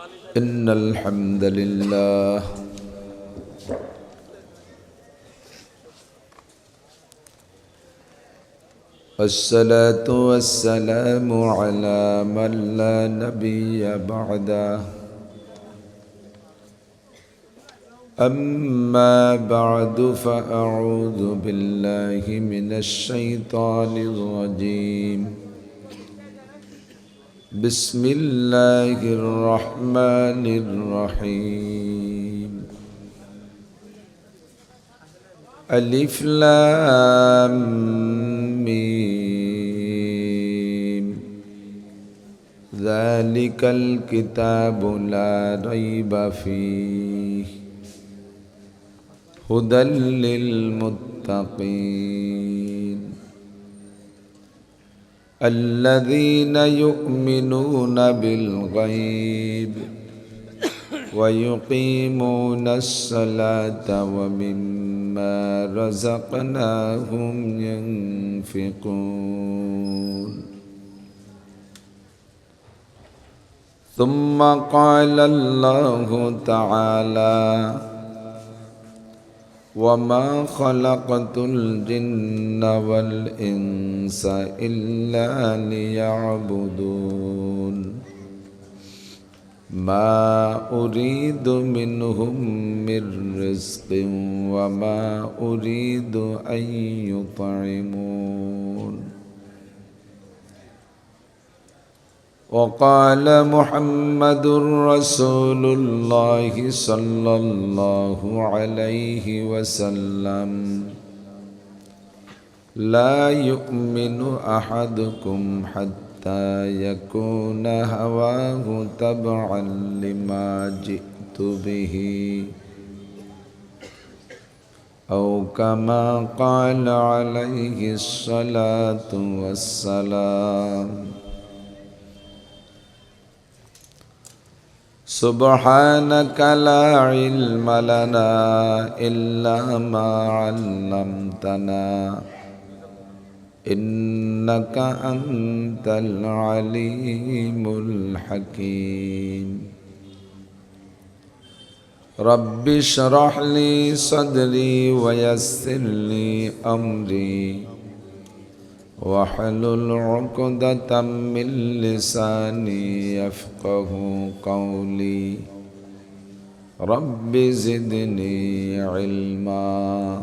إن الحمد لله والصلاة والسلام على من لا نبي بعده أما بعد فأعوذ بالله من الشيطان الرجيم بسم الله الرحمن الرحيم ألف لام ميم ذلك الكتاب لا ريب فيه هدى للمتقين الذين يؤمنون بالغيب ويقيمون الصلاة ومما رزقناهم ينفقون ثم قال الله تعالى وما خلقت الجن والإنس إلا ليعبدون ما أريد منهم من رزق وما أريد أن يطعمون وقال محمد رسول الله صلى الله عليه وسلم لا يؤمن أحدكم حتى يكون هواه تبعا لما جئت به أو كما قال عليه الصلاة والسلام سبحانك لا علم لنا إلا ما علمتنا إنك أنت العليم الحكيم رب اشرح لي صدري ويسر لي أمري واحلل عقدة من لساني يفقه قولي رب زدني علما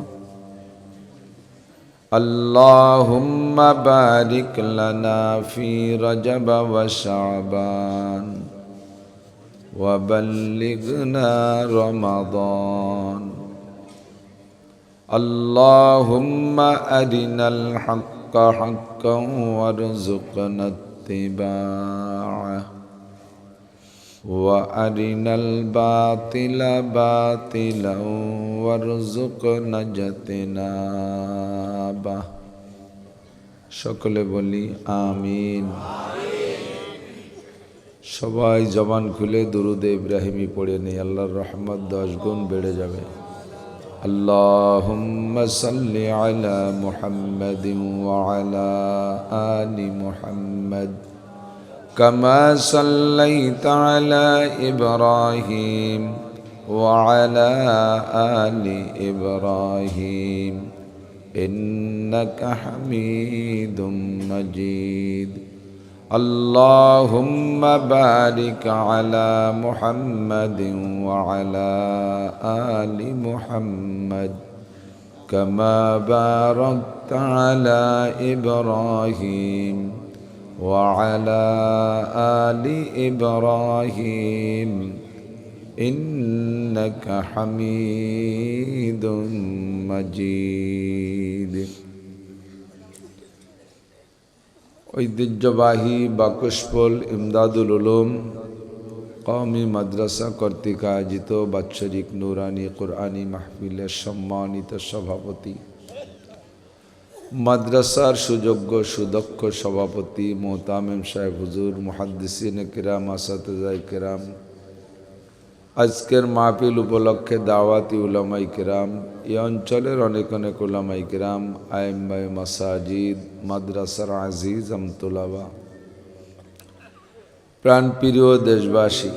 اللهم بارك لنا في رجب وشعبان وبلغنا رمضان اللهم أرنا الحق حقا وارزقنا اتباعه وأرنا الباطل باطلا وارزقنا اجتنابه সকলে বলি আমিন সবাই জবান খুলে দুরুদে ইব্রাহিমি পড়ে নেই আল্লাহর রহমত 10 গুণ বেড়ে যাবে اللهم صل على محمد وعلى آل محمد كما صليت على إبراهيم وعلى آل إبراهيم إنك حميد مجيد اللهم بارك على محمد وعلى آل محمد كما باركت على إبراهيم وعلى آل إبراهيم إنك حميد مجيد ঐতিহ্যবাহী বাকুশফুল ইমদাদুল উলুম কওমি মাদ্রাসা কর্তৃক আয়োজিত বাৎসরিক নুরানি কুরআনী মাহফিলের সম্মানিত সভাপতি মাদ্রাসার সুযোগ্য সুদক্ষ সভাপতি মোহতামিম সাহেব হুজুর মুহাদ্দিসিন কিরাম আসাতিজায়ে কিরাম আজকের মাহফিল উপলক্ষে দাওয়াতি উলামাই কিরাম এই অঞ্চলের অনেক অনেক উলামাই কিরাম আইম্মায়ে মাসাজিদ মাদ্রাসার আজিজ আমতুলাবা প্রাণপ্রিয় দেশবাসী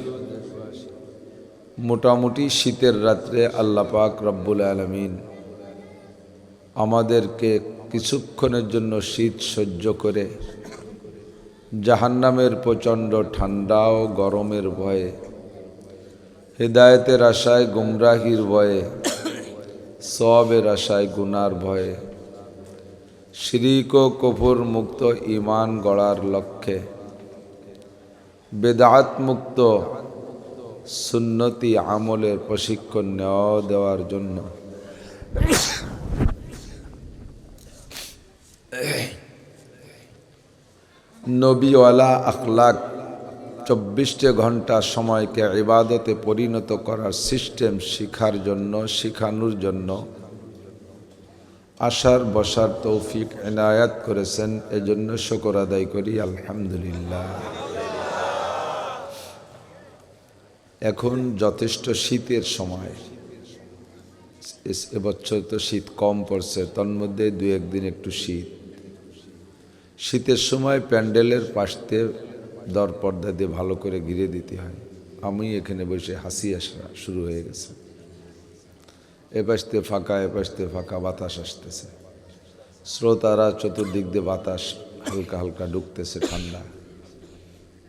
মোটামুটি শীতের রাত্রে আল্লাহ পাক রব্বুল আলামিন আমাদেরকে কিছুক্ষণের জন্য শীত সহ্য করে জাহান্নামের প্রচণ্ড ঠান্ডা ও গরমের ভয়ে, হেদায়েতের আশায় গুমরাহির ভয়ে, সওয়াবের আশায় গুনার ভয়ে, শিরিক ও কুফর মুক্ত ঈমান গড়ার লক্ষ্যে, বেদাত মুক্ত সুন্নতি আমলের প্রশিক্ষণ দেওয়ার জন্য নবীওয়ালা আখলাক 24 ঘন্টা সময়কে ইবাদতে পরিণত করার সিস্টেম শিখার জন্য, শিখানোর জন্য আসার বসার তৌফিক এনায়াত করেছেন। এজন্য শুকর আদায় করি আলহামদুলিল্লাহ। এখন যথেষ্ট শীতের সময়, এবছর তো শীত কম পড়ছে, তন্মধ্যে 2-1 দিন একটু শীতের সময় প্যান্ডেলের পাশতে দরপর্দা দিয়ে ভালো করে ঘিরে দিতে হয়। আমি এখানে বসে হাসি আসা শুরু হয়ে গেছে, এপাশতে ফাঁকা এপাশতে ফাঁকা, বাতাস আসতেছে, শ্রোতারা চতুর্দিক দিয়ে বাতাস হালকা হালকা ঢুকতেছে, ঠান্ডা।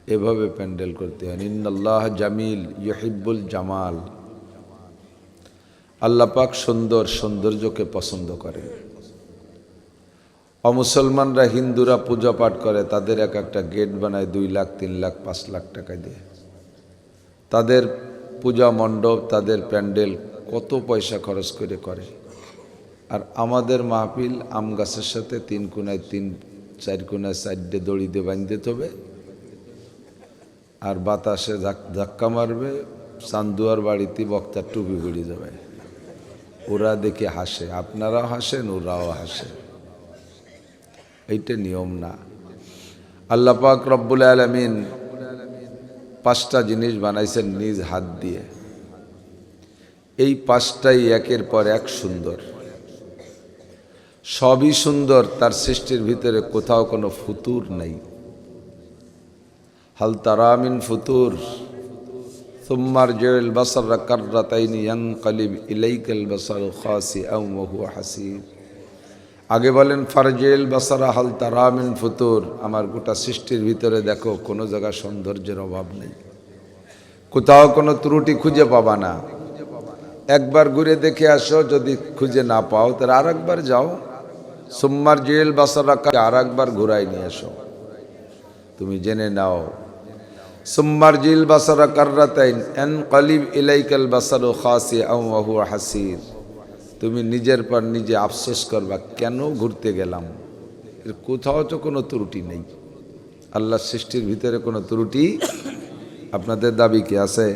এভাবে প্যান্ডেল করতে হয়। ইন্নাল্লাহ জামিল ইউহিব্বুল জামাল, আল্লাহ পাক সৌন্দর্যকে পছন্দ করে। অমুসলমানরা, হিন্দুরা পূজা পাঠ করে, তাদের এক একটা গেট বানায় 2 লাখ 3 লাখ 5 লাখ টাকা দিয়ে। তাদের পূজা মণ্ডপ, তাদের প্যান্ডেল কত পয়সা খরচ করে। আর আমাদের মাহফিল আম গাছের সাথে 3 কোণায় 3-4 কোণায় 4 দড়ি দিয়ে বাঁধতে হবে, আর বাতাসে ধাক্কা মারবে, চান্দুয়ার বাড়িতে বক্তার টুপি পড়ে যাবে। ওরা দেখে হাসে, আপনারাও হাসেন, ওরাও হাসে। এইটা নিয়ম না। আল্লাহ পাক রব্বুল আলামিন 5টা জিনিস বানাইছেন নিজ হাত দিয়ে। এই 5টাই একের পর এক সুন্দর, সবই সুন্দর। তার সৃষ্টির ভিতরে কোথাও কোনো ফুতুর নাই। হাল তারা মিন ফুতুর সুম্মা রজিউল বাসার কাররাতাইনি ইয়ানকালিব ইলাইকাল বাসারু খাসিআন ওয়া হুয়া হাসির। আগে বলেন ফারজিল বাসারা হাল তারা মিন ফুতুর, আমার গোটা সৃষ্টির ভিতরে দেখো, কোনো জায়গা সৌন্দর্যের অভাব নেই, কোথাও কোনো ত্রুটি খুঁজে পাবা না। একবার ঘুরে দেখে আসো, যদি খুঁজে না পাও তাহলে আরেকবার যাও। সুম্মার জেল বাসারা, আরেকবার ঘুরাই নিয়ে আসো, তুমি জেনে নাও। সুম্মার জিল বাসারা কাররাতাইন ইয়ানকালিব ইলাইকাল বাসারু খাসিআন ওয়া হুয়া হাসির। তুমি নিজের পর নিজে আফসোস করবা, কেন ঘুরতে গেলাম। এর কোথাও তো কোনো ত্রুটি নেই। আল্লাহর সৃষ্টির ভিতরে কোনো ত্রুটি আপনাদের দাবি কি আছে?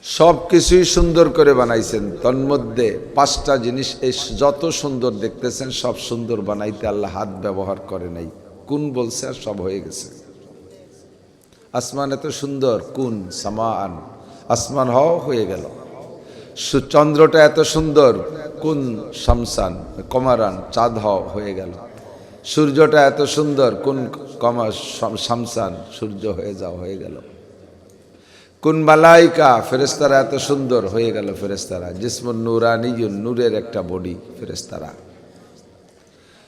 সব কিছুই সুন্দর করে বানাইছেন। তন্মধ্যে 5টা জিনিস এই যত সুন্দর দেখতেছেন, সব সুন্দর বানাইতে আল্লাহ হাত ব্যবহার করে নাই। কোন বলছে আর সব হয়ে গেছে। আসমান এত সুন্দর, কোন সামান, আসমান হয়ে গেল। চন্দ্রটা এত সুন্দর, কোন শামসান কমারান, চাঁদ হয়ে গেল। সূর্যটা এত সুন্দর, কোন শামসান, সূর্য হয়ে গেল। কোন মালাইকা ফেরেশতারা এত সুন্দর, হয়ে গেল ফেরেশতারা। জিসমুন নূরানিয়ুন, নূরের একটা বডি ফেরেশতারা।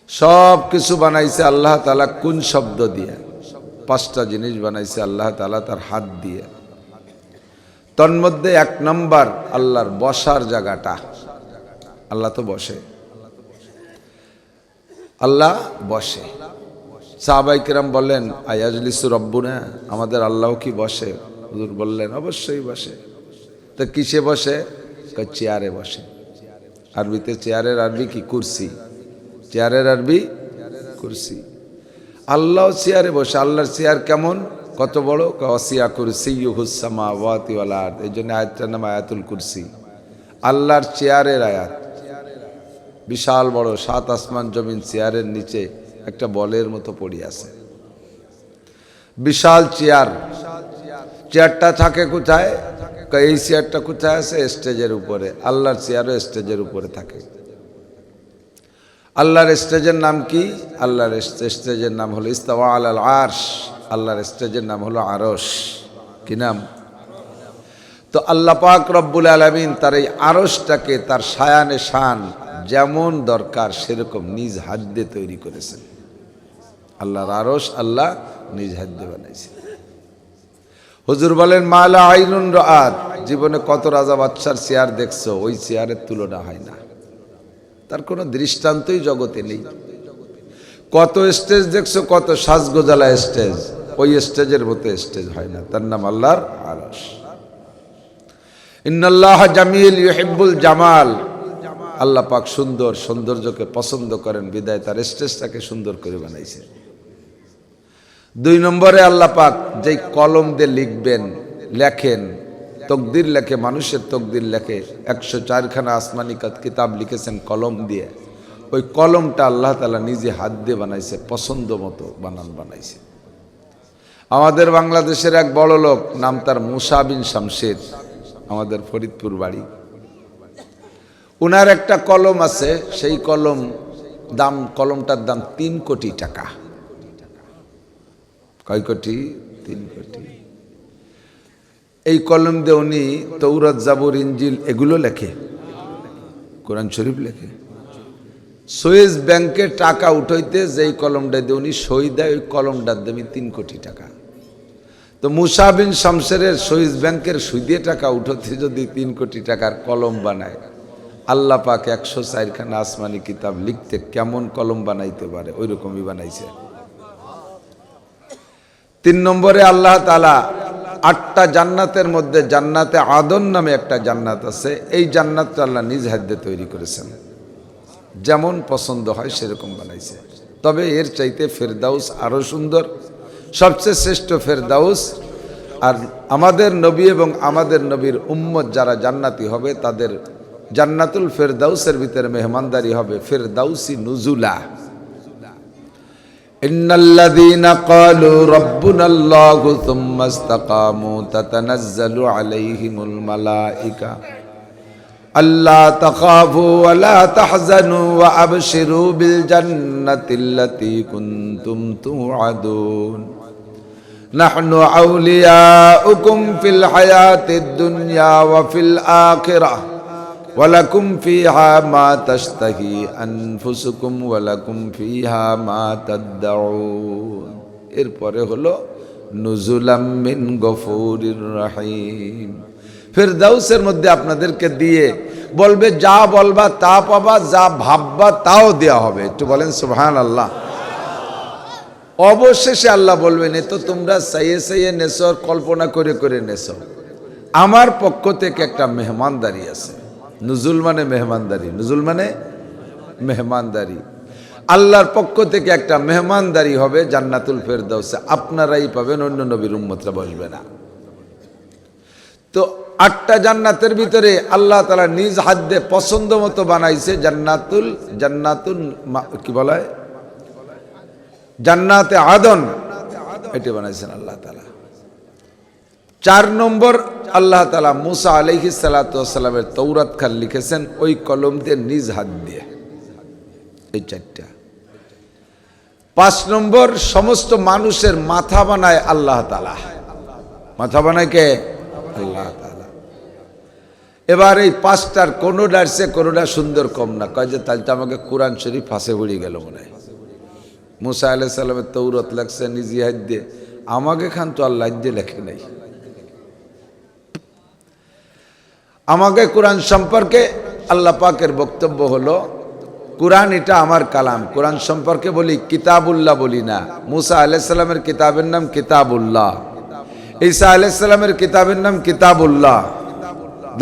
সব কিছু বানাইছে আল্লাহ তাআলা কোন শব্দ দিয়ে? 5টা জিনিস বানাইছে আল্লাহ তাআলা তার হাত দিয়ে। তন্মধ্যে 1 নম্বর আল্লাহর বসার জায়গাটা। আল্লাহ তো বসে, আল্লাহ বসে। সাহাবায়ে কেরাম বলেন, আয়াজলিসু রব্বুনা, আমাদের আল্লাহ কি বসে? হুজুর বললেন, অবশ্যই বসে। তো কিসে বসে? চেয়ারে বসে। আরবিতে চেয়ারের আরবি কি? কুরসি। চেয়ারের আরবি কুরসি। আল্লাহ চেয়ারে বসে। আল্লাহর চেয়ার কেমন, কত বড়? ওয়াসিয়া কুরসিয়্যুহুস সামাওয়াতি ওয়াল আরদ। এই জন্য আয়াতটার নাম আয়াতুল কুরসি। আল্লাহর চেয়ারের আয়াত, বিশাল বড়, 7 আসমান জমিন চেয়ারের নিচে একটা বলের মতো পড়ে আছে। বিশাল চেয়ার। চেয়ারটা থাকে কোথায়? এই চেয়ারটা কোথায় আছে? স্টেজের উপরে। আল্লাহর চেয়ারও স্টেজের উপরে থাকে। আল্লাহর স্টেজের নাম কি? আল্লাহর স্টেজের নাম হলো ইস্তাওয়া আলাল আরশ। আল্লাহর স্টেজের নাম হলো আরশ। কি নাম? তো আল্লাহ পাক রব্বুল আলামিন তার এই আরশটাকে তার শায়ানে শান যেমন দরকার সেরকম নিজ হাত দিয়ে তৈরি করেছেন। আল্লাহর আরশ আল্লাহ নিজ হাত দিয়ে বানাইছেন। হুজুর বলেন মালা আইনুন রাআত, জীবনে কত রাজা বাদশার চেয়ার দেখছো, ওই চেয়ারের তুলনা হয় না, তার কোনো দৃষ্টান্তই জগতে নেই। কত স্টেজ দেখছো, কত সাজগোজালা স্টেজ, ওই স্টেজের মতো স্টেজ হয় না, তার নাম আল্লাহর আরশ। ইন্নাল্লাহ জামিল ইউহিব্বুল জামাল, আল্লাহ পাক সুন্দর, সৌন্দর্যকে পছন্দ করেন, বিদায় তার স্টেজটাকে সুন্দর করে বানাইছে। 2 নম্বরে আল্লাহ পাক যেই কলম দিয়ে লিখবেন, লেখেন, তকদির লেখে, মানুষের তকদির লেখে, 104 খানা আসমানি কিতাব লিখেছেন কলম দিয়ে। ওই কলমটা আল্লাহ তাআলা নিজে হাত দিয়ে বানাইছে, পছন্দ মতো বানাইছে। আমাদের বাংলাদেশের এক বড় লোক, নাম তার মুসা বিন শামসের, আমাদের ফরিদপুর বাড়ি। উনার একটা কলম আছে, সেই কলমটার দাম 3 কোটি টাকা। কয় কোটি? 3 কোটি। এই কলম দিয়ে উনি তৌরাত, জাবুর, ইনজিল এগুলো লেখে, কোরআন শরীফ লেখে। সুইস ব্যাংকে টাকা উঠাইতে যেই কলমটা দিয়ে উনি সই দেয়, ওই কলমটার দামই 3 কোটি টাকা। তো মুসা বিন শামসেরের সুইস ব্যাংকের সুই দিয়ে টাকা উঠাতে যদি 3 কোটি টাকার কলম বানায়, আল্লাহ পাক 104 খানা আসমানি কিতাব লিখতে কেমন কলম বানাইতে পারে, ওই রকমই বানাইছে। 3 নম্বরে আল্লাহ তাআলা 8টা জান্নাতের মধ্যে জান্নাতে আদন নামে একটা জান্নাত আছে, এই জান্নাতটা আল্লাহ নিজ হাতে তৈরি করেছেন, যেমন পছন্দ হয় সেরকম বানাইছে। তবে এর চাইতে ফেরদাউস আরো সুন্দর, সবচেয়ে শ্রেষ্ঠ ফেরদাউস। আর আমাদের নবী এবং আমাদের নবীর উম্মত যারা জান্নাতি হবে, তাদের জান্নাতুল ফেরদাউসের ভিতরে মেহমানদারি হবে ফেরদাউসি নুজুলা। ইন্নাল্লাযীনা ক্বালু রাব্বুনাল্লাহু সুম্মা ইসতাকামু তাতানাজ্জালু আলাইহিমুল মালায়েকা আল্লা তাখাফু ওয়া লা তাহজানু ওয়া আবশিরু বিল জান্নাতিল্লাতী কুনতুম তুআদুন নাহনু আউলিয়াউকুম ফিল হায়াতিদ দুনিয়া ওয়া ফিল আখিরাহ ওয়া লাকুম ফিহা মা তাশতাহি আনফুসুকুম ওয়া লাকুম ফিহা মা তাদউন। এরপরে হলো নুজুলাম মিন গফুরির রহিম। ফেরদাউসের মধ্যে আপনাদেরকে দিয়ে বলবে যা বলবা তা পাবা, যা ভাববা তাও দেয়া হবে। একটু বলেন সুবহানাল্লাহ। অবশেষে আল্লাহ বলবেন, এ তো তোমরা চাইয়ে নেছো, কল্পনা করে করে নেছো, আমার পক্ষ থেকে একটা মেহমানদারি আছে। নুজুল মানে মেহমানদারি, নুজুল মানে মেহমানদারি। আল্লাহর পক্ষ থেকে একটা মেহমানদারি হবে জান্নাতুল ফেরদাউসে, আপনারাই পাবেন, অন্য নবীর উম্মতরা বসবে না। তো 8টা জান্নাতের ভিতরে আল্লাহ তাআলা নিজ হাত দিয়ে পছন্দ মতো বানাইছে জান্নাতুল কি বলা হয়, জান্নাতে আদন, এটা বানাইছেন আল্লাহ তাআলা। 4 নম্বর আল্লাহ তাআলা মুসা আলাইহিস সালাতু ওয়াস সালামের তৌরাত খান লিখেছেন ওই কলম দিয়ে নিজ হাত দিয়ে, এই 4টা। 5 নম্বর সমস্ত মানুষের মাথা বানায় আল্লাহ তাআলা। মাথা বানায় কে? আল্লাহ তাআলা। এবার এই 5টার কোনোটার চেয়ে কোনোটা সুন্দর কম না। কয় যে তাহলে তো আমাকে কোরআন শরীফ ফাঁসে পড়ে গেল মনে হয়। মুসা আলাইহিস সালামের তৌরাত লেখছে নিজ হাত দিয়ে, আমাকে খান তো আল্লাহ দিয়ে লেখে নাই। আমাকে কোরআন সম্পর্কে আল্লাহ পাকের বক্তব্য হলো, কোরআন এটা আমার কালাম। কোরআন সম্পর্কে বলি কিতাবুল্লাহ বলি না। মুসা আলাইহিস সালামের কিতাবের নাম কিতাবুল্লাহ, ঈসা আলাইহিস সালামের কিতাবের নাম কিতাবুল্লাহ,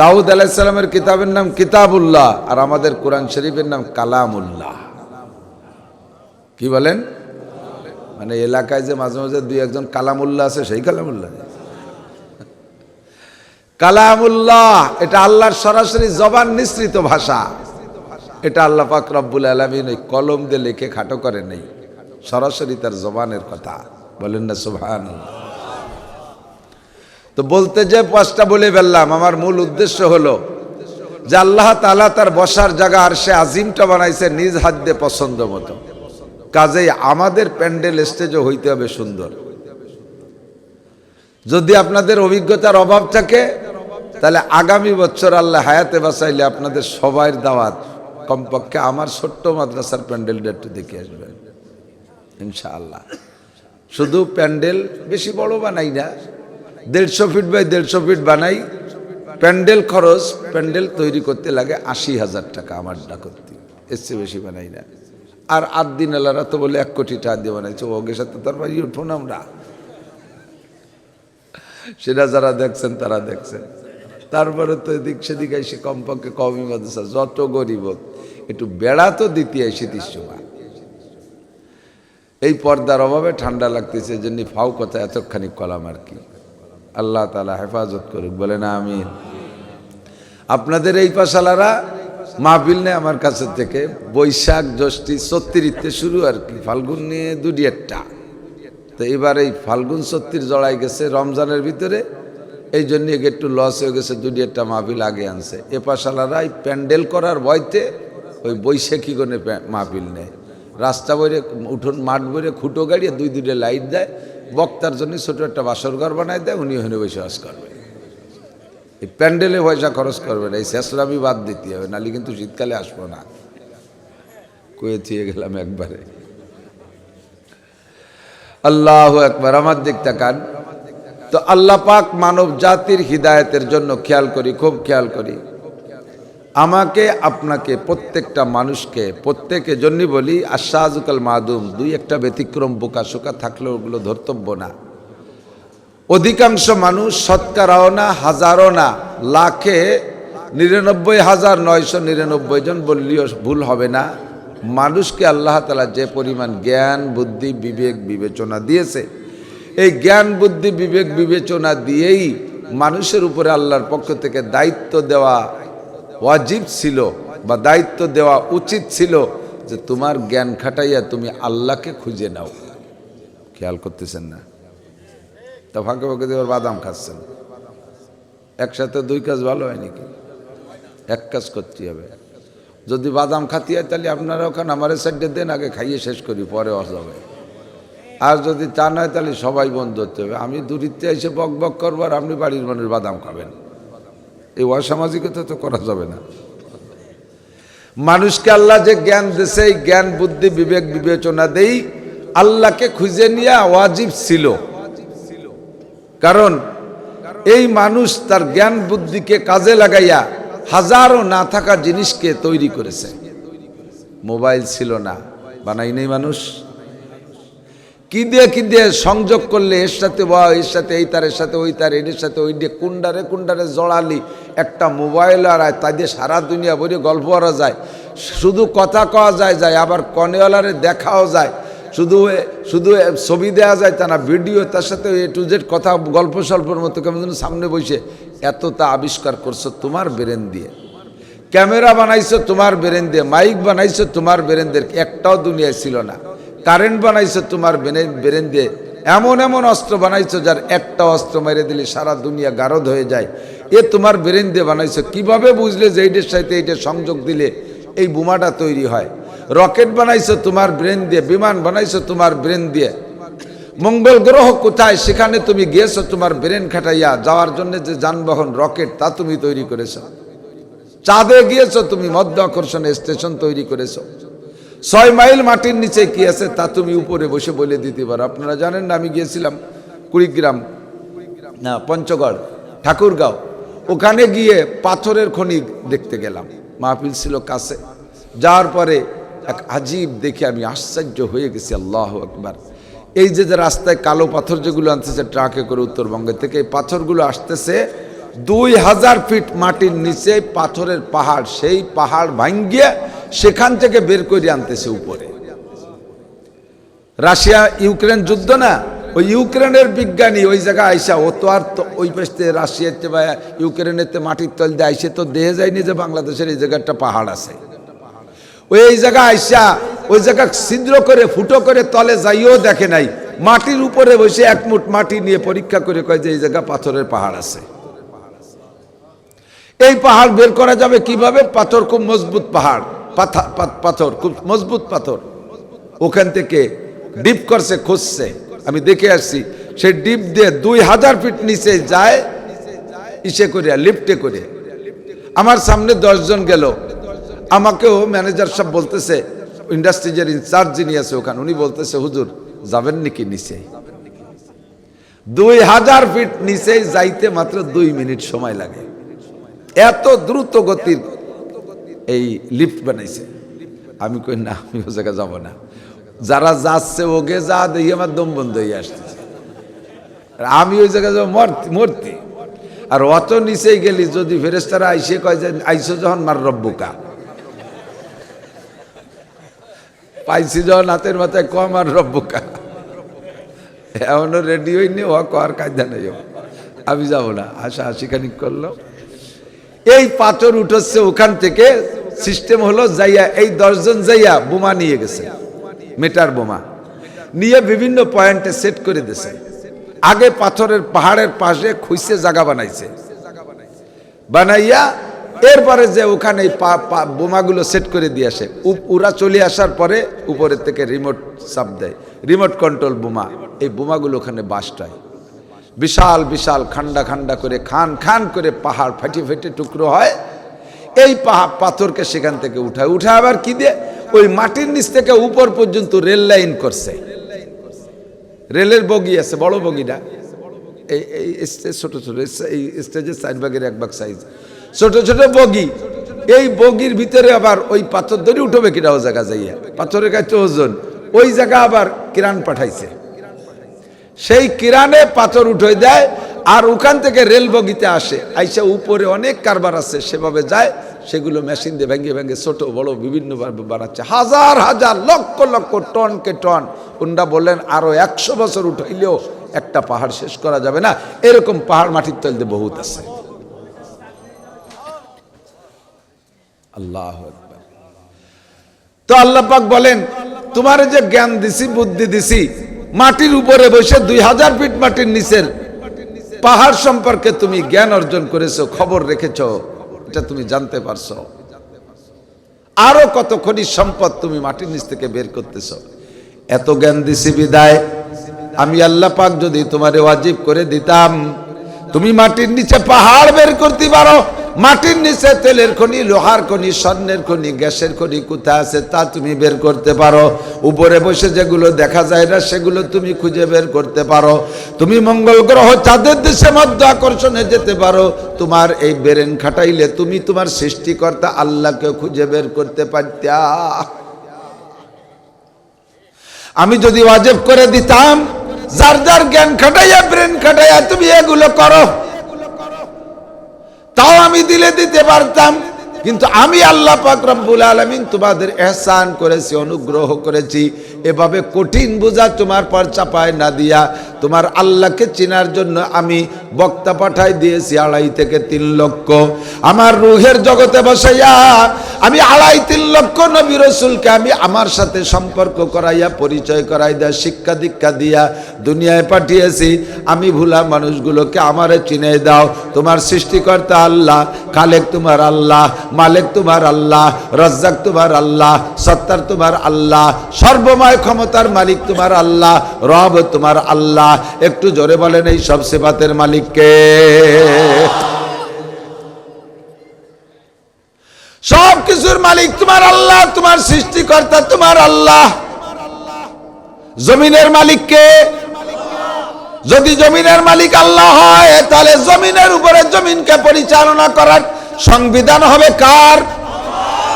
দাউদ আলাইহিস সালামের কিতাবের নাম কিতাবুল্লাহ, আর আমাদের কোরআন শরীফের নাম কালামুল্লাহ। কি বলেন? মানে এলাকায় যে মাঝে মাঝে 2-1 কালামুল্লাহ আছে, সেই কালামুল্লাহ? কালামুল্লাহ এটা আল্লাহর সরাসরি জবান নিঃসৃত ভাষা। এটা আল্লাহ পাক রব্বুল আলামিন ওই কলম দিয়ে লিখে খাটো করে নেই, সরাসরি তার জবানের কথা। বলেন না সুবহানাল্লাহ। তো বলতে যে 5টা বলে ফেললাম, আমার মূল উদ্দেশ্য হলো যে আল্লাহ তাআলা তার বসার জায়গা আরশে আজিমটা বানাইছে নিজ হাত দিয়ে পছন্দ মতো। কাজেই আমাদের প্যান্ডেল স্টেজও হইতে হবে সুন্দর। যদি আপনাদের অভিজ্ঞতার অভাব থাকে তাহলে আগামী বছর আল্লাহ হায়াতে বাঁচাইলে আপনাদের সবার দাওয়াত, কমপক্ষে আমার ছোট্ট মাদ্রাসার প্যান্ডেলটা একটু দেখে আসবেন ইনশাআল্লাহ। শুধু প্যান্ডেল বেশি বড় বানাই না, 150 ফিট বাই 150 ফিট বানাই। প্যান্ডেল খরচ, প্যান্ডেল তৈরি করতে লাগে 80,000 টাকা আমারটা করতে, এর চেয়ে বেশি বানাই না। আর 8 দিন আল্লাহরা তো বলে 1 কোটি টাকা দিয়ে বানাইছে, ওকে সাথে তার বাড়ি উঠুন আমরা, সেটা যারা দেখছেন তারা দেখছেন। তারপরে তো এদিক সেদিকে এসে কমপক্ষে কওমি মাদ্রাসা যত গরিব হোক একটু বেড়া তো দিতে আসি 30 টাকা। এই পর্দার অভাবে ঠান্ডা লাগতেছে, জন্য ফাও কথা এতখানি কলাম আর কি। আল্লাহ তাআলা হেফাজত করুক, বলে না আমিন। আপনাদের এই পাশালারা মাহফিল নেই আমার কাছে থেকে বৈশাখ জ্যৈষ্ঠী 36তে শুরু আর কি, ফাল্গুন নিয়ে 2-1টা। তো এবার এই ফাল্গুন 36 জড়াই গেছে রমজানের ভিতরে, এই জন্য একটু লস হয়ে গেছে, 2-1টা মাহফিল আগে আনছে। এ পাশালারা এই প্যান্ডেল করার ভয়তে ওই বৈশাখী গণে মাহফিল নেয়, রাস্তা বইরে উঠোন মাঠ বইরে খুঁটো গাড়িয়ে 2-2 লাইট দেয়, বক্তার জন্য ছোট একটা বাসর ঘর বানায় দেয়, উনি ওখানে বসে বাস করবে। এই প্যান্ডেলে পয়সা খরচ করবে না, এই শেষরামি বাদ দিতে হবে, নাহলে কিন্তু শীতকালে আসবো না। কয়ে থিয়ে গেলাম একবারে। আল্লাহু আকবার। আমার দিক তাকান তো, আল্লাহ পাক মানব জাতির হিদায়াতের জন্য খেয়াল করি, খুব খেয়াল করি। আমাকে আপনাকে প্রত্যেকটা মানুষকে প্রত্যেকের জন্যই বলি আশাজুকাল মাদুম, 2-1টা ব্যতিক্রম বোকা শোকা থাকলেও ওগুলো ধর্তব্য না। অধিকাংশ মানুষ শতকরাও না, হাজারও না, লাখে 99,999 জন বললেও ভুল হবে না, মানুষকে আল্লাহ তাআলা যে পরিমাণ জ্ঞান বুদ্ধি বিবেক বিবেচনা দিয়েছে, এই জ্ঞান বুদ্ধি বিবেক বিবেচনা দিয়েই মানুষের উপরে আল্লাহর পক্ষ থেকে দায়িত্ব দেওয়া ওয়াজিব ছিল বা দায়িত্ব দেওয়া উচিত ছিল যে তোমার জ্ঞান খাটাইয়া তুমি আল্লাহকে খুঁজে নাও। খেয়াল করতেছেন না? তা ফাঁকে ফাঁকে দেওয়ার বাদাম খাচ্ছেন, একসাথে 2 কাজ ভালো হয় নাকি? 1 কাজ করতে হবে। যদি বাদাম খাতি হয় তাহলে আপনারা ওখানে আমার সাইডে দেন, আগে খাইয়ে শেষ করি, পরে হবে। আর যদি তা নয় তাহলে সবাই বন্ধ করতে হবে। আমি দূরিতে এসে বক বক করবো আর আপনি বাড়ির মানুষ বাদাম খাবেন, এই অসামাজিকতা তো করা যাবে না। মানুষকে আল্লাহ যে জ্ঞান দিয়েছে, এই জ্ঞান বুদ্ধি বিবেক বিবেচনা দেই আল্লাহকে খুঁজে নিয়ে ওয়াজিব ছিল। কারণ এই মানুষ তার জ্ঞান বুদ্ধিকে কাজে লাগাইয়া হাজারো না থাকা জিনিসকে তৈরি করেছে। মোবাইল ছিল না, বানাই নেই মানুষ, কি দিয়ে সংযোগ করলে এর সাথে বা এর সাথে এই তারের সাথে ওই তার, এর সাথে ওই দিয়ে কুন্ডারে জড়ালি একটা মোবাইল, আর তাই দিয়ে সারা দুনিয়া বলে গল্প করা যায়, শুধু কথা কওয়া যায়, আবার কনেওয়ালারে দেখাও যায়, শুধু ছবি দেওয়া যায় তা না, ভিডিও, তার সাথে A to Z কথা গল্প স্বল্পর মতো কেমন সামনে বসে। এতটা আবিষ্কার করছো তোমার ব্রেন দিয়ে, ক্যামেরা বানাইছো তোমার ব্রেন দিয়ে, মাইক বানাইছো তোমার ব্রেন দিয়ে, একটাও দুনিয়ায় ছিল না। কারেন্ট বানাইছো তোমার ব্রেন দিয়ে, এমন অস্ত্র বানাইছো যার একটা অস্ত্র মেরে দিলে সারা দুনিয়া গারদ হয়ে যায়, এ তোমার ব্রেন দিয়ে বানাইছো। কিভাবে বুঝলে যে এইটার সাথে এইটা সংযোগ দিলে এই বোমাটা তৈরি হয়? রকেট বানাইছো তোমার ব্রেন দিয়ে, বিমান বানাইছো তোমার ব্রেন দিয়ে, মঙ্গল গ্রহ কোথায় সেখানে তুমি গিয়েছো তোমার ব্রেন খাটাইয়া, যাওয়ার জন্য যে যানবাহন রকেট তা তুমি তৈরি করেছো, চাঁদে গিয়েছো তুমি মধ্যাকর্ষণ স্টেশন তৈরি করেছো, 6 মাইল মাটির নিচে কি আছে তা তুমি উপরে বসে বলে দিতে পারো। আপনারা জানেন না, আমি গিয়েছিলাম কুড়িগ্রাম না পঞ্চগড় ঠাকুরগাঁও, ওখানে গিয়ে পাথরের খনি দেখতে গেলাম, মাহফিল ছিল কাছে। যাওয়ার পরে এক আজীব দেখে আমি আশ্চর্য হয়ে গেছি, আল্লাহু আকবার। এই যে রাস্তায় কালো পাথর যেগুলো আনতেছে ট্রাকে করে উত্তরবঙ্গে থেকে, এই পাথরগুলো আসতেছে 2000 ফিট মাটির নিচে পাথরের পাহাড়, সেই পাহাড় ভাঙ্গিয়ে সেখান থেকে বের করে আনতেছে উপরে। রাশিয়া ইউক্রেন যুদ্ধ না, ওই ইউক্রেনের বিজ্ঞানী ওই জায়গায় আইসা, ও তো আর তো ওই পাশে রাশিয়াতে বা ইউক্রেনেতে মাটির তল দিয়ে আইসে তো দেহে যায়নি যে বাংলাদেশের এই জায়গায় একটা পাহাড় আছে। ওই জায়গা আইসা ওই জায়গা ছিদ্র করে ফুটো করে তলে যাইও দেখে নাই, মাটির উপরে বসে 1 মুঠ মাটি নিয়ে পরীক্ষা করে কয় যে এই জায়গা পাথরের পাহাড় আছে। এই পাহাড় বের করা যাবে কিভাবে? পাথর খুব মজবুত পাহাড়, পাথর খুব মজবুত পাথর, ওখান থেকে ডিপ করছে, খুঁজছে, আমি দেখে আসছি। সেই ডিপ দিয়ে 2000 ফিট নিচে যায়, ইসে করে লিফটে করে। আমার সামনে 10 জন গেল, আমাকেও ম্যানেজার সাহেব বলতেছে, ইন্ডাস্ট্রিজের ইনচার্জ যিনি আছে ওখানে, উনি বলতেছে হুজুর যাবেন নাকি নিচে? 2000 ফিট নিচে যাইতে মাত্র 2 মিনিট সময় লাগে। এত দ্রুত গতির এই লিফট বানাইছে। আমি কই না, আমি ও জায়গায় যাবো না। যারা যাচ্ছে ওকে যা দেখি আমার দম বন্ধ হয়ে আসতেছে, আমি ওই জায়গায় যাবো মূর্তি। আর অত নিচেই গেলি যদি ফেরেশতারা আইসে কয় যে আইসো যখন মার রব্বুকা, পাইছি যখন হাতের মাথায় কম আর রব্বুকা, এমনও রেডি হইনি ও কর কায়দা নেই, আমি যাব না। আশা হাসিখানি করলো। এই পাথর উঠছে ওখান থেকে, সিস্টেম হলো যাইয়া এই 10 জন যাইয়া বোমা নিয়ে গেছে, মেটার বোমা নিয়ে বিভিন্ন পয়েন্টে সেট করে দিয়েছে। আগে পাথরের পাহাড়ের পাশে খুঁজছে জায়গা বানাইছে, বানাইয়া এরপরে যে ওখানে বোমাগুলো সেট করে দিয়ে আসে। ওরা চলে আসার পরে উপরের থেকে রিমোট চাপ দেয়, রিমোট কন্ট্রোল বোমা। এই বোমাগুলো ওখানে বাস্ট হয়, বিশাল বিশাল খান্ডা খান্ডা করে খান খান করে পাহাড় ফাটিয়ে ফেটে টুকরো হয়। এই পাথরকে সেখান থেকে উঠায় আবার কি দিয়ে ওই মাটির নিচ থেকে উপর পর্যন্ত রেল লাইন করছে। রেলের বগি আছে, বড় বগিটা এই ছোট ছোট, এই স্টেজের 4 ভাগের 1 ভাগ সাইজ ছোট ছোট বগি। এই বগির ভিতরে আবার ওই পাথর ধরে উঠবে কিনা ও জায়গা যাইয়া, পাথরের কাছে ওজন, ওই জায়গা আবার কিরান পাঠাইছে, সেই কিরানে পাথর উঠে দেয়। আর ওখান থেকে রেল বগিতে আসে, আইসা উপরে অনেক কারবার আছে সেভাবে যায়, সেগুলো মেশিন দিয়ে ভেঙে ভেঙে ছোট বড় বিভিন্ন বানাচ্ছে। হাজার হাজার লক্ষ লক্ষ টনকে টন। উন্ডা বললেন আরো 100 বছর উঠাইলেও একটা পাহাড় শেষ করা যাবে না, এরকম পাহাড় মাটির তলতে বহুত আছে। আল্লাহু আকবার। তো আল্লাহ পাক বলেন তোমার যে জ্ঞান দিছি, বুদ্ধি দিছি, মাটির উপরে বসে 2000 ফিট মাটির নিচের পাহাড় সম্পর্কে তুমি জ্ঞান অর্জন করেছো, খবর রেখেছো, এটা তুমি জানতে পারছো। আরো কত খনিজ সম্পদ তুমি মাটির নিচ থেকে বের করতেছো। এত জ্ঞান দিছি বিদায় আমি আল্লাহ পাক যদি তোমারে ওয়াজিব করে দিতাম তুমি মাটির নিচে পাহাড় বের করতে পারো, মাটির নিচে তেলের খনি, লোহার খনি, স্বর্ণের খনি, গ্যাসের খনি কোথায় আছে তা তুমি বের করতে পারো। উপরে বসে যেগুলো দেখা যায় না সেগুলো তুমি খুঁজে বের করতে পারো। তুমি মঙ্গল গ্রহ, চাঁদের দেশে মধ্য আকর্ষণে যেতে পারো। তোমার এই ব্রেন খাটাইলে তুমি তোমার সৃষ্টিকর্তা আল্লাহকে খুঁজে বের করতে পারতা। আমি যদি ওয়াজিব করে দিতাম যার যার জ্ঞান খাটাইয়া ব্রেন খাটাইয়া তুমি এগুলো করো, তাও আমি দিতে পারতাম। কিন্তু আমি আল্লাহ পাক রব্বুল আলামিন তোমাদের ইহসান করেছি, অনুগ্রহ করেছি, এভাবে কঠিন বোঝা তোমার পর চাপায় না দিয়া তোমার আল্লাহকে চেনার জন্য আমি বক্তা পাঠাই দিয়েছি 2.5 থেকে 3 লক্ষ। আমার রুহের জগতে বসাইয়া আমি 2.5-3 লক্ষ নবী রাসূলকে আমি আমার সাথে সম্পর্ক করাইয়া, পরিচয় করাই দেয়া, শিক্ষা দীক্ষা দিয়া দুনিয়ায় পাঠিয়েছি। আমি ভুলা মানুষগুলোকে আমারে চিনে দাও। তোমার সৃষ্টিকর্তা আল্লাহ, খালেক তোমার আল্লাহ, মালিক তোমার আল্লাহ, রাজ্জাক তোমার আল্লাহ, সত্তার তোমার আল্লাহ, সর্বময় ক্ষমতার মালিক তোমার আল্লাহ, রব তোমার আল্লাহ। একটু জোরে বলেন এই সব সিফাতের মালিক কে? সব কিছুর মালিক তোমার আল্লাহ, তোমার সৃষ্টিকর্তা তোমার আল্লাহ। জমিনের মালিক কে? যদি জমিনের মালিক আল্লাহ হয় তাহলে জমিনের উপরে জমিনকে পরিচালনা করার সংবিধান হবে কার?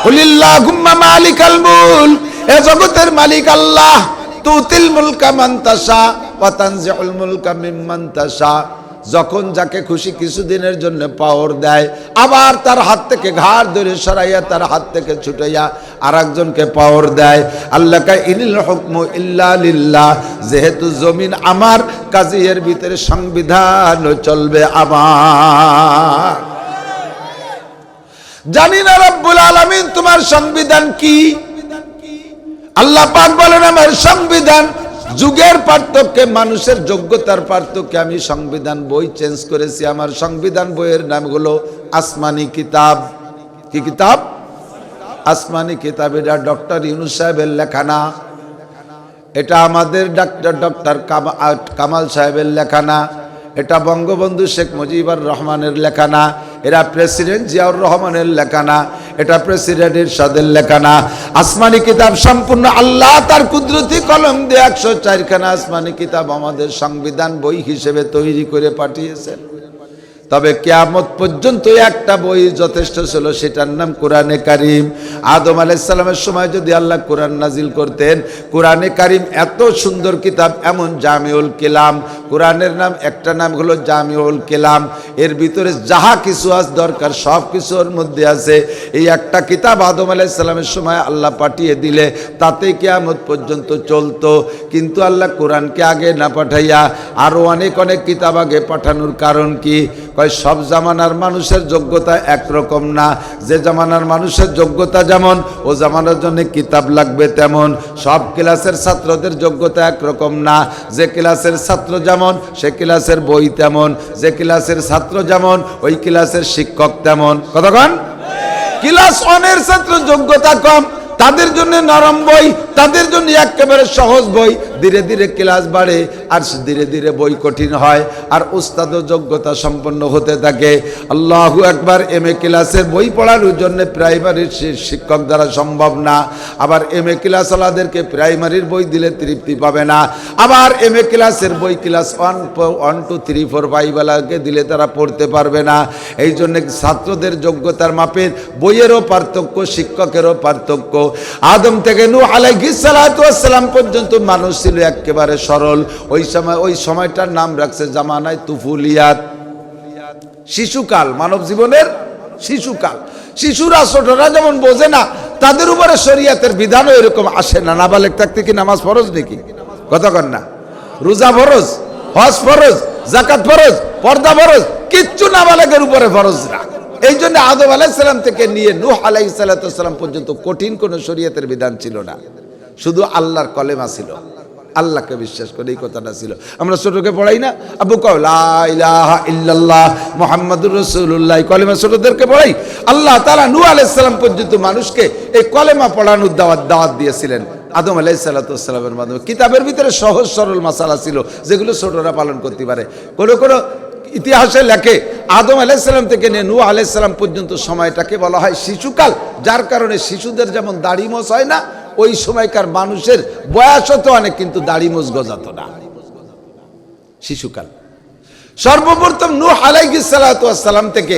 কুলিল্লাহুম্মা মালিকাল মুলক, এ জগতের মালিক আল্লাহ। তুতিল মুলকা মান তাশা ওয়া তানজিউল মুলকা মিম্মান তাশা। যখন যাকে খুশি কিছুদিনের জন্য পাওয়ার দেয়, আবার তার হাত থেকে ঘাড় ধরে সরাইয়া তার হাত থেকে ছুটাইয়া আরেকজনকে পাওয়ার দেয়। আল্লাহ কা ইনিল হুকমু ইল্লা লিল্লাহ। যেহেতু জমিন আমার, কাজী এর ভিতরে সংবিধান চলবে আমার। জানি না রব্বুল আলামিন তোমার সংবিধান কি? আল্লাহ পাক বলেন আমার সংবিধান যুগের পার্থক্যে, মানুষের যোগ্যতার পার্থক্যে আমি সংবিধান বই চেঞ্জ করেছি। আমার সংবিধান বইয়ের নাম হলো আসমানি কিতাব। কি কিতাব? আসমানি কিতাব। এটা ডক্টর ইউনূস সাহেবের লেখা না, এটা আমাদের ডক্টর কামাল সাহেবের লেখা না, এটা বঙ্গবন্ধু শেখ মুজিবুর রহমানের লেখা না, এরা প্রেসিডেন্ট জিয়াউর রহমানের লেখা না, এটা প্রেসিডেন্ট এরশাদের লেখা না। আসমানি কিতাব সম্পূর্ণ আল্লাহ তার কুদরতি কলম দিয়ে 104 খানা আসমানি কিতাব আমাদের সংবিধান বই হিসেবে তৈরি করে পাঠিয়েছেন। তবে কিয়ামত পর্যন্ত একটা বই যথেষ্ট ছিল, সেটার নাম কোরআনে কারিম। আদম আলাইহিস সালামের সময় যদি আল্লাহ কোরআন নাজিল করতেন, কোরআনে কারিম এত সুন্দর কিতাব, এমন জামিউল কালাম, কোরআনের নাম একটা নাম হলো জামিউল কালাম, এর ভিতরে যাহা কিছু আজ দরকার সব কিছু ওর মধ্যে আছে। এই একটা কিতাব আদম আলাইহিস সালামের সময় আল্লাহ পাঠিয়ে দিলে তাতে কিয়ামত পর্যন্ত চলতো। কিন্তু আল্লাহ কোরআনকে আগে না পাঠাইয়া আরো অনেক অনেক কিতাব আগে পাঠানোর কারণ কি? কয় সব জামানার মানুষের যোগ্যতা একরকম না, যে জামানার মানুষের যোগ্যতা যেমন ও জামানার জন্য কিতাব লাগবে তেমন। সব ক্লাসের ছাত্রদের যোগ্যতা একরকম না, যে ক্লাসের ছাত্র যেমন সে ক্লাসের বই তেমন, যে ক্লাসের ছাত্র যেমন ওই ক্লাসের শিক্ষক তেমন। কতক্ষণ? ক্লাস 1-এর ছাত্র যোগ্যতা কম, তাদের জন্য নরম বই, তাদের জন্য একেবারে সহজ বই। ধীরে ধীরে ক্লাস বাড়ে আর ধীরে ধীরে বই কঠিন হয়, আর উস্তাদও যোগ্যতা সম্পন্ন হতে থাকে। আল্লাহু আকবার। এমএ ক্লাসের বই পড়ানোর জন্য প্রাইমারির শিক্ষক দ্বারা সম্ভব না। আবার এমএ ক্লাসওয়ালাদেরকে প্রাইমারির বই দিলে তৃপ্তি পাবে না। আবার এমএ ক্লাসের বই ক্লাস 1, 2, 3, 4, 5 দিলে তারা পড়তে পারবে না। এই জন্য ছাত্রদের যোগ্যতার মাপের বইয়েরও পার্থক্য, শিক্ষকেরও পার্থক্য। আদম থেকে নূহ আলাইহিস সালাতু ওয়াস সালাম পর্যন্ত মানুষ ছিল একেবারে সরল। ওই সময়টার নাম রাখছে জামানায় তুফুলিয়াত, শিশুকাল, মানব জীবনের শিশুকাল। শিশুরা ছোটরা যেমন বোঝে না, তাদের উপরে শরীয়তের বিধানও এরকম আসে না। নাবালেগ থাকতে কি নামাজ ফরজ নাকি? কতক্ষণ না? রোজা ফরজ, হজ ফরজ, যাকাত ফরজ, পর্দা ফরজ, কিচ্ছু নাবালেগের উপরে ফরজ না। এই জন্য আদম আলাইহিস সালাম থেকে নিয়ে নূহ আলাইহিস সালাম পর্যন্ত কঠিন কোনো শরীয়তের বিধান ছিল না, শুধু আল্লাহর কলেমা ছিল, আল্লাহকে বিশ্বাস করে এই কথাটা ছিল। আমরা ছোটকে পড়াই না, আব্বু কও লা ইলাহা ইল্লাল্লাহ মুহাম্মাদুর রাসূলুল্লাহ, কলেমা ছোটদেরকে পড়াই। আল্লাহ তাআলা নূহ আলাইহিস সালাম পর্যন্ত মানুষকে এই কলেমা পড়ানোর দাওয়াত দিয়েছিলেন আদম আলাইহিস সালামের মাধ্যমে। কিতাবের ভিতরে সহজ সরল মাসালা ছিল যেগুলো ছোটরা পালন করতে পারে। কোনো ইতিহাসে লেখে আদম আলাইহিস সালাম থেকে নিয়ে নূহ আলাইহিস সালাম পর্যন্ত সময়টাকে বলা হয় শিশুকাল, যার কারণে শিশুদের যেমন দাড়ি মোছ হয় না, ওই সময়কার মানুষের বয়স হতো অনেক কিন্তু দাড়ি মোছ গজাতো না। শিশুকাল। সর্বপ্রথম নূহ আলাইহিস সালাম থেকে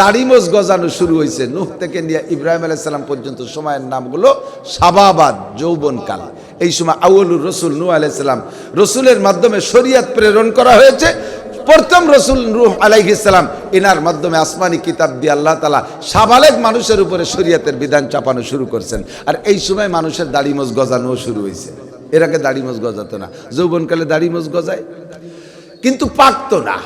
দাড়ি মোছ গজানো শুরু হয়েছে। নূহ থেকে নিয়ে ইব্রাহিম আলাইহিস সালাম পর্যন্ত সময়ের নামগুলো শাবাবাদ, যৌবনকাল। এই সময় আউয়ালুর রসুল নূহ আলাইহিস সালাম, রসুলের মাধ্যমে শরীয়ত প্রেরণ করা হয়েছে। প্রথম রসুল নূহ আলাইহিস সালাম, এনার মাধ্যমে আসমানি কিতাব দিয়ে আল্লাহ তাআলা সাবালেগ মানুষের উপরে শরীয়তের বিধান চাপানো শুরু করছেন। আর এই সময় মানুষের দাড়ি মোছ গজানো শুরু হয়েছে। এর আগে দাড়ি মোছ গজাতো না। যৌবনকালে দাড়ি মোছ গজায় কিন্তু পাকতো না।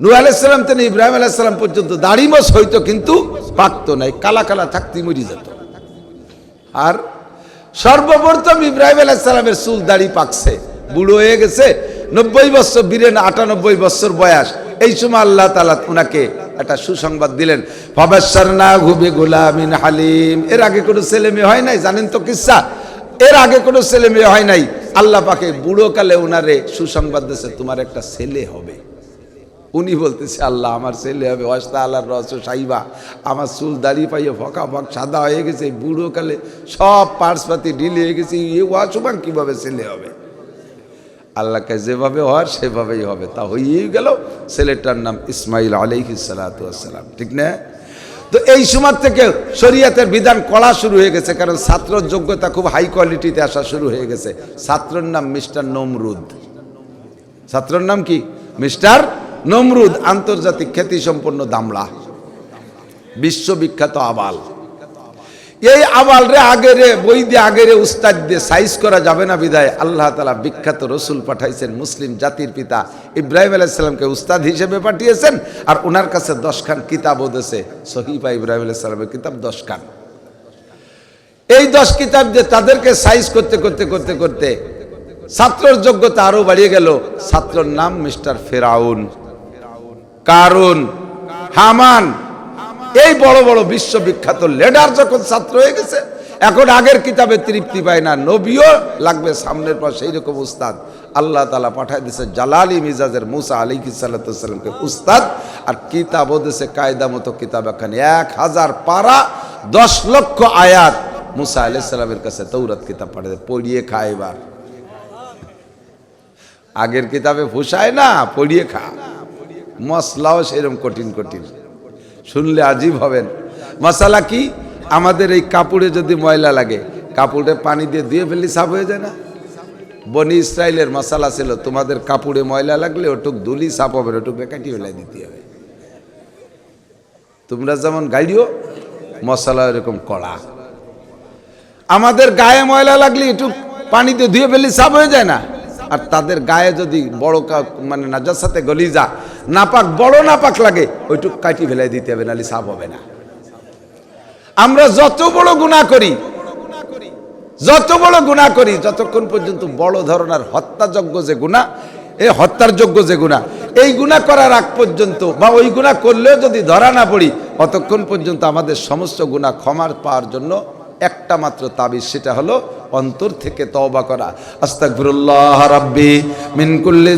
নূহ আলাইহিস সালাম থেকে ইব্রাহিম আলাইহিস সালাম পর্যন্ত দাড়ি মোছ হইতো কিন্তু পাকতো না, কালা কালা থাকতে মরি যেত। আর সর্বপ্রথম ইব্রাহিম আলাইহিস সালামের চুল দাড়ি পাকছে, বুড়ো হয়ে গেছে, 90 বছর, 98 বছর বয়স। এই সময় আল্লাহ তাআলা ওনাকে একটা সুসংবাদ দিলেন, ফাবাশশারনাহু বিগুলামিন হালিম। এর আগে কোনো ছেলে মেয়ে হয় নাই, জানেন তো কিসসা? এর আগে কোনো ছেলে মেয়ে হয় নাই। আল্লাহ পাকে বুড়ো কালে ওনারে সুসংবাদ দিয়েছে, তোমার একটা ছেলে হবে। উনি বলতেছে, আল্লাহ আমার ছেলে হবে, ওয়াস্তা আল্লাহর রস সাইবা, আমার চুল দাড়ি পাইয়ে ফকা ফক সাদা হয়ে গেছে, বুড়ো কালে সব পার্সপাতি ঢিলে হয়ে গেছে, এ ওয়াসুবান কিভাবে ছেলে হবে? আল্লাহকে যেভাবে হওয়ার সেভাবেই হবে। তা হয়েই গেল। ছেলেটার নাম ইসমাইল আলাইহিস সালাতু ওয়াস সালাম, ঠিক না? তো এই সময় থেকে শরীয়তের বিধান কড়া শুরু হয়ে গেছে, কারণ ছাত্রর যোগ্যতা খুব হাই কোয়ালিটিতে আসা শুরু হয়ে গেছে। ছাত্রর নাম মিস্টার নমরুদ। ছাত্রর নাম কি? মিস্টার নমরুদ। আন্তর্জাতিক খ্যাতি সম্পন্ন দামড়া, বিশ্ববিখ্যাত আবাল। এই আবাল রে আগের বই দিয়ে আগের উস্তাদ দিয়ে সাইজ করা যাবে না বিদায় আল্লাহ তাআলা বিখ্যাত রসুল পাঠাইছেন, মুসলিম জাতির পিতা ইব্রাহিম আলাইহিস সালামকে উস্তাদ হিসেবে পাঠিয়েছেন। আর ওনার কাছে 10 খান কিতাবও দিয়েছে, সহিফা ইব্রাহিম আলাইহিস সালামের কিতাব 10 খান। এই 10 কিতাব দিয়ে তাদেরকে সাইজ করতে করতে করতে করতে ছাত্রর যোগ্যতা আরো বাড়িয়ে গেল। ছাত্রর নাম মিস্টার ফেরাউন, কারুন, হামান। এই বড় বড় বিশ্ববিখ্যাত লিডার যখন ছাত্র হয়ে গেছে, এখন আগের কিতাবে তৃপ্তি পায় না, নবীও লাগবে সামনের পর সেই রকম উস্তাদ। আল্লাহ তাআলা পাঠায় দিয়েছে জালালি মিজাজের মুসা আলাইহিস সালামকে উস্তাদ, আর কিতাবও দিয়েছে কায়দা মতো কিতাব। এখানে 1000 পারা 10 লক্ষ আয়াত মুসা আলাইহিস সালামের কাছে তৌরাত কিতাব পাঠায়, পড়িয়ে খা। এবার আগের কিতাবে ফুসায় না, পড়িয়ে খা। মশলাও সেরকম কঠিন কঠিন, শুনলে আজীব হবেন। মশালা কি? আমাদের এই কাপড়ে যদি ময়লা লাগে, কাপড়ে পানি দিয়ে ধুয়ে ফেললে সাফ হয়ে যায় না? বনি ইসরাইলের মশালা ছিল, তোমাদের কাপড়ে ময়লা লাগলে ওটুক ধুলি সাফ হবে, ওটুক বেকাটি ফেলাই দিতে হবে। তোমরা যেমন গাড়িও মশালা এরকম কড়া। আমাদের গায়ে ময়লা লাগলে একটু পানি দিয়ে ধুয়ে ফেললে সাফ হয়ে যায় না? আর তাদের গায়ে যদি বড় মানে নাজাসাতে গলিজা নাপাক, বড় নাপাক লাগে, ওইটুক কাটি ফেলাই দিতে হবে, নাহলে সাফ হবে না। আমরা যত বড় গুনাহ করি, যতক্ষণ পর্যন্ত বড় ধরনের হত্যাযোগ্য যে গুনাহ, এই হত্যার যোগ্য যে গুনাহ, এই গুনাহ করার আগ পর্যন্ত বা ওই গুনাহ করলেও যদি ধরা না পড়ি, অতক্ষণ পর্যন্ত আমাদের সমস্ত গুনাহ ক্ষমার পাওয়ার জন্য একটা মাত্র তাবিজ, সেটা হলো অন্তর থেকে তওবা করা। আস্তাগফিরুল্লাহ রাব্বি মিন কুল্লি